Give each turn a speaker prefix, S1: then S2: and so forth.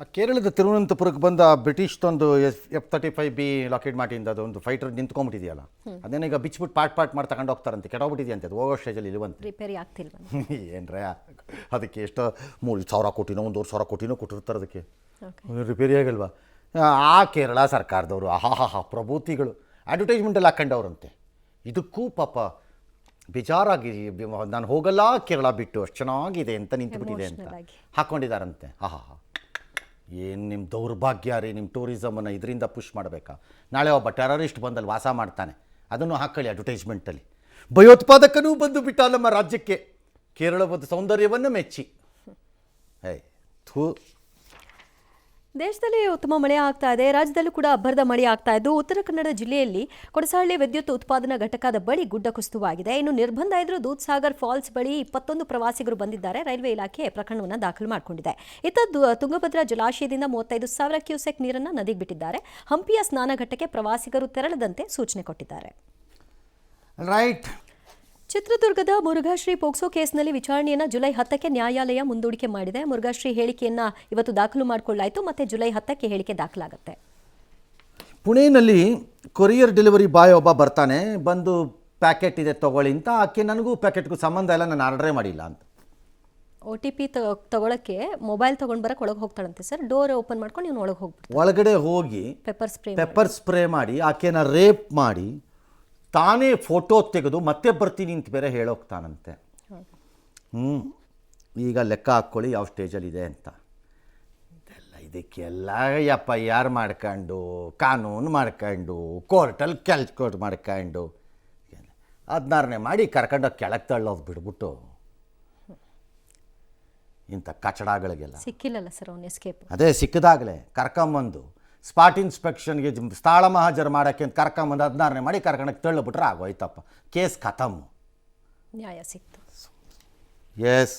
S1: ಆ ಕೇರಳದ ತಿರುವನಂತಪುರಕ್ಕೆ ಬಂದ ಬ್ರಿಟಿಷ್ದೊಂದು F-35B ಲಾಕೆಡ್ ಮಾರ್ಟಿಂದ ಅದೊಂದು ಫೈಟರ್ ನಿಂತ್ಕೊಂಡ್ಬಿಟ್ಟಿದೆಯಲ್ಲ, ಅದೇನೋ ಈಗ ಬಿಚ್ಬಿಟ್ಟು ಪಾರ್ಟ್ ಮಾಡಿ ತಗೊಂಡು ಹೋಗ್ತಾರಂತೆ. ಕೆಟ್ಟೋಗ್ಬಿಟ್ಟಿದೆಯಂತೆ ಅದು, ಹೋಗೋ ಸ್ಟೇಜಲ್ಲಿ ಇರುವಂತೆ.
S2: ರಿಪೇರಿ ಆಗ್ತಿಲ್ವ?
S1: ಏನ್ರೇ ಅದಕ್ಕೆ ಎಷ್ಟೋ 3,000 ಕೋಟಿನೋ 1,500 ಕೋಟಿನೋ ಕೊಟ್ಟಿರ್ತಾರೆ ಅದಕ್ಕೆ, ರಿಪೇರಿ ಆಗಲ್ವಾ? ಆ ಕೇರಳ ಸರ್ಕಾರದವರು ಆಹಾ ಪ್ರಭೂತಿಗಳು ಅಡ್ವರ್ಟೈಸ್ಮೆಂಟಲ್ಲಿ ಹಾಕೊಂಡವ್ರಂತೆ. ಇದಕ್ಕೂ ಪಾಪ ಬೇಜಾರಾಗಿ ನಾನು ಹೋಗಲ್ಲ ಕೇರಳ ಬಿಟ್ಟು, ಅಷ್ಟು ಚೆನ್ನಾಗಿದೆ ಅಂತ ನಿಂತುಬಿಟ್ಟಿದೆ ಅಂತ ಹಾಕ್ಕೊಂಡಿದ್ದಾರಂತೆ. ಆಹಾ, ಏನು ನಿಮ್ಮ ದೌರ್ಭಾಗ್ಯ ರೀ, ನಿಮ್ಮ ಟೂರಿಸಮನ್ನು ಇದರಿಂದ ಪುಷ್ ಮಾಡಬೇಕಾ? ನಾಳೆ ಒಬ್ಬ ಟೆರರಿಸ್ಟ್ ಬಂದಲ್ಲಿ ವಾಸ ಮಾಡ್ತಾನೆ, ಅದನ್ನು ಹಾಕೊಳ್ಳಿ ಅಡ್ವರ್ಟೈಸ್ಮೆಂಟಲ್ಲಿ. ಭಯೋತ್ಪಾದಕನೂ ಬಂದು ಬಿಟ್ಟ ನಮ್ಮ ರಾಜ್ಯಕ್ಕೆ, ಕೇರಳದ ಸೌಂದರ್ಯವನ್ನು ಮೆಚ್ಚಿ. ಥೂ.
S2: ದೇಶದಲ್ಲಿ ಉತ್ತಮ ಮಳೆ ಆಗ್ತಾ ಇದೆ, ರಾಜ್ಯದಲ್ಲೂ ಕೂಡ ಅಬ್ಬರದ ಮಳೆ ಆಗ್ತಾ ಇದ್ದು, ಉತ್ತರ ಕನ್ನಡ ಜಿಲ್ಲೆಯಲ್ಲಿ ಕೊಡಸಳ್ಳಿ ವಿದ್ಯುತ್ ಉತ್ಪಾದನಾ ಘಟಕದ ಬಳಿ ಗುಡ್ಡ ಕುಸಿತವಾಗಿದೆ. ಇನ್ನು ನಿರ್ಬಂಧ ಇದ್ರೂ ದೂದ್ಸಾಗರ್ ಫಾಲ್ಸ್ ಬಳಿ 21 ಪ್ರವಾಸಿಗರು ಬಂದಿದ್ದಾರೆ. ರೈಲ್ವೆ ಇಲಾಖೆ ಪ್ರಕರಣವನ್ನು ದಾಖಲು ಮಾಡಿಕೊಂಡಿದೆ. ಇತ್ತ ತುಂಗಭದ್ರಾ ಜಲಾಶಯದಿಂದ 35,000 ಕ್ಯೂಸೆಕ್ ನೀರನ್ನು ನದಿಗೆ ಬಿಟ್ಟಿದ್ದಾರೆ. ಹಂಪಿಯ ಸ್ನಾನಘಟ್ಟಕ್ಕೆ ಪ್ರವಾಸಿಗರು ತೆರಳದಂತೆ ಸೂಚನೆ ಕೊಟ್ಟಿದ್ದಾರೆ.
S1: ರೈಟ್.
S2: ಚಿತ್ರದುರ್ಗದ ಮುರುಘಾಶ್ರೀ ಪೋಕ್ಸೋ ಕೇಸ್ನಲ್ಲಿ ವಿಚಾರಣೆಯನ್ನು ಜುಲೈ 10ಕ್ಕೆ ನ್ಯಾಯಾಲಯ ಮುಂದೂಡಿಕೆ ಮಾಡಿದೆ. ಮುರುಘಾಶ್ರೀ ಹೇಳಿಕೆಯನ್ನು ಇವತ್ತು ದಾಖಲು ಮಾಡಿಕೊಳ್ಳಾಯಿತು, ಮತ್ತೆ ಜುಲೈ 10ಕ್ಕೆ ಹೇಳಿಕೆ ದಾಖಲಾಗುತ್ತೆ.
S1: ಪುಣೆಯಲ್ಲಿ ಕೊರಿಯರ್ ಡೆಲಿವರಿ ಬಾಯ್ ಒಬ್ಬ ಬರ್ತಾನೆ, ಬಂದು ಪ್ಯಾಕೆಟ್ ಇದೆ ತೊಗೊಳ್ಳಿ ಅಂತ. ಆಕೆ ನನಗೂ ಪ್ಯಾಕೆಟ್ಗೂ ಸಂಬಂಧ ಇಲ್ಲ, ನಾನು ಆರ್ಡ್ರೇ ಮಾಡಿಲ್ಲ ಅಂತ.
S2: OTP ತಗೊಳಕ್ಕೆ ಮೊಬೈಲ್ ತೊಗೊಂಡು ಬರಕ್ಕೆ ಒಳಗೆ ಹೋಗ್ತಾಳಂತೆ ಸರ್. ಡೋರ್ ಓಪನ್ ಮಾಡ್ಕೊಂಡು ನೀವು ಒಳಗೆ ಹೋಗ್ಬಿಡ್ತಾರೆ.
S1: ಒಳಗಡೆ ಹೋಗಿ ಪೆಪ್ಪರ್ ಸ್ಪ್ರೇ ಮಾಡಿ ಆಕೆನ ರೇಪ್ ಮಾಡಿ ತಾನೇ ಫೋಟೋ ತೆಗೆದು ಮತ್ತೆ ಬರ್ತೀನಿ ಅಂತ ಬೇರೆ ಹೇಳೋಗ್ತಾನಂತೆ. ಈಗ ಲೆಕ್ಕ ಹಾಕ್ಕೊಳ್ಳಿ ಯಾವ ಸ್ಟೇಜಲ್ಲಿದೆ ಅಂತ. ಇದಕ್ಕೆಲ್ಲ FIR ಮಾಡ್ಕೊಂಡು, ಕಾನೂನು ಮಾಡ್ಕೊಂಡು, ಕೋರ್ಟಲ್ಲಿ ಕೋರ್ಟ್ ಮಾಡ್ಕೊಂಡು 16ನೇ ಮಾಡಿ ಕರ್ಕೊಂಡೋಗಿ ಕೆಳಗೆ ತಳ್ಳೋದು ಬಿಡ್ಬಿಟ್ಟು ಇಂಥ ಕಚಡಗಳಿಗೆಲ್ಲ
S2: ಸಿಕ್ಕಿಲ್ಲಲ್ಲ ಸರ್ ಅವನು ಎಸ್ಕೇಪ್.
S1: ಅದೇ ಸಿಕ್ಕಿದಾಗಲೇ ಕರ್ಕೊಂಬಂದು ಸ್ಪಾಟ್ ಇನ್ಸ್ಪೆಕ್ಷನ್ಗೆ ಸ್ಥಳ ಮಹಾಜರು ಮಾಡೋಕ್ಕೆ ಅಂತ ಕರ್ಕೊಂಬಂದು 16ನೇ ಮಾಡಿ ಕರ್ಕೊಂಡೋಗಿ ತಳ್ಳಿಬಿಟ್ರೆ ಆಗೋಯ್ತಪ್ಪ, ಕೇಸ್ ಖತಮ್.
S2: ನ್ಯಾಯ ಸಿಕ್ತು.
S1: ಎಸ್.